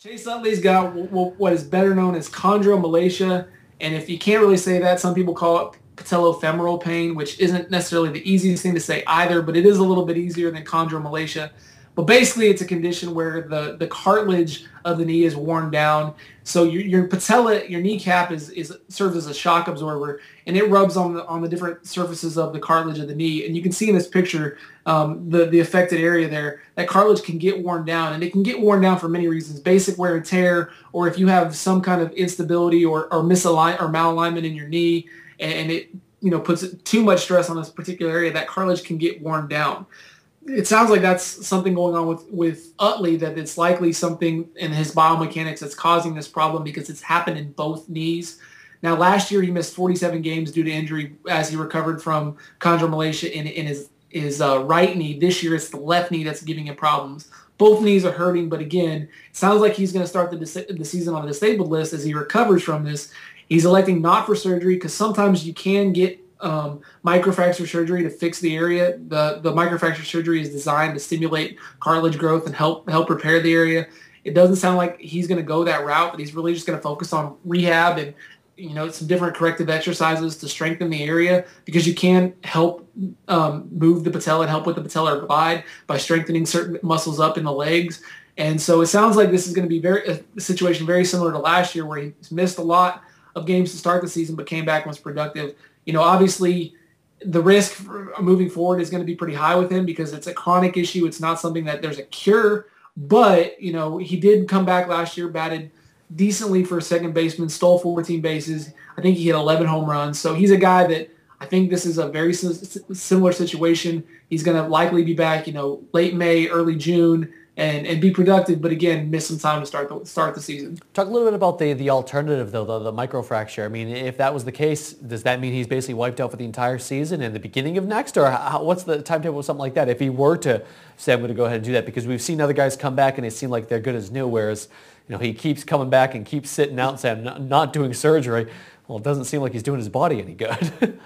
Chase Utley's got what is better known as Chondromalacia, and if you can't really say that, some people call it patellofemoral pain, which isn't necessarily the easiest thing to say either, but it is a little bit easier than chondromalacia. But basically, it's a condition where the cartilage of the knee is worn down. So your patella, your kneecap serves as a shock absorber, and it rubs on the different surfaces of the cartilage of the knee. And you can see in this picture the affected area there. That cartilage can get worn down, and it can get worn down for many reasons: basic wear and tear, or if you have some kind of instability or malalignment in your knee, and it puts too much stress on this particular area, that cartilage can get worn down. It sounds like that's something going on with Utley, that it's likely something in his biomechanics that's causing this problem because it's happened in both knees. Now, last year he missed 47 games due to injury as he recovered from chondromalacia in his right knee. This year it's the left knee that's giving him problems. Both knees are hurting, but again, it sounds like he's going to start the season on a disabled list as he recovers from this. He's electing not for surgery because sometimes you can get microfracture surgery to fix the area. The microfracture surgery is designed to stimulate cartilage growth and help repair the area. It doesn't sound like he's going to go that route, but he's really just going to focus on rehab and some different corrective exercises to strengthen the area, because you can help move the patella and help with the patellar glide by strengthening certain muscles up in the legs. And so it sounds like this is going to be a situation very similar to last year, where he missed a lot of games to start the season but came back and was productive. Obviously the risk for moving forward is going to be pretty high with him because it's a chronic issue. It's not something that there's a cure, but, he did come back last year, batted decently for a second baseman, stole 14 bases. I think he hit 11 home runs. So he's a guy that I think this is a very similar situation. He's going to likely be back, late May, early June, and be productive, but again, miss some time to start the season. Talk a little bit about the alternative, though, the microfracture. I mean, if that was the case, does that mean he's basically wiped out for the entire season and the beginning of next? Or what's the timetable with something like that, if he were to say, I'm going to go ahead and do that? Because we've seen other guys come back and they seem like they're good as new, whereas he keeps coming back and keeps sitting out and saying, I'm not doing surgery. Well, it doesn't seem like he's doing his body any good.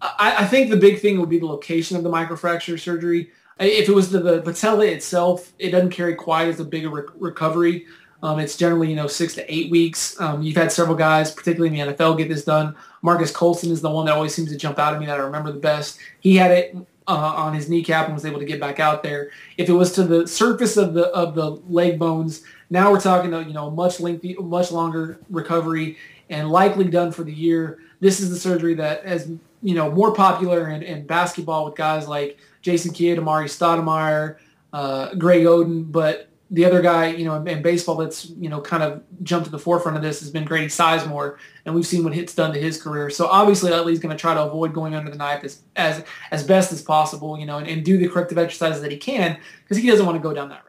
I think the big thing would be the location of the microfracture surgery. If it was the patella itself, it doesn't carry quite as a big a recovery. It's generally 6 to 8 weeks. You've had several guys, particularly in the NFL, get this done. Marcus Colston is the one that always seems to jump out at me that I remember the best. He had it on his kneecap and was able to get back out there. If it was to the surface of the leg bones, now we're talking much longer recovery and likely done for the year. This is the surgery that is more popular in basketball with guys like Jason Kidd, Amari Stoudemire, Greg Oden, but the other guy, in baseball that's, kind of jumped to the forefront of this has been Grady Sizemore, and we've seen what it's done to his career. So obviously Utley's going to try to avoid going under the knife as best as possible, and do the corrective exercises that he can, because he doesn't want to go down that route.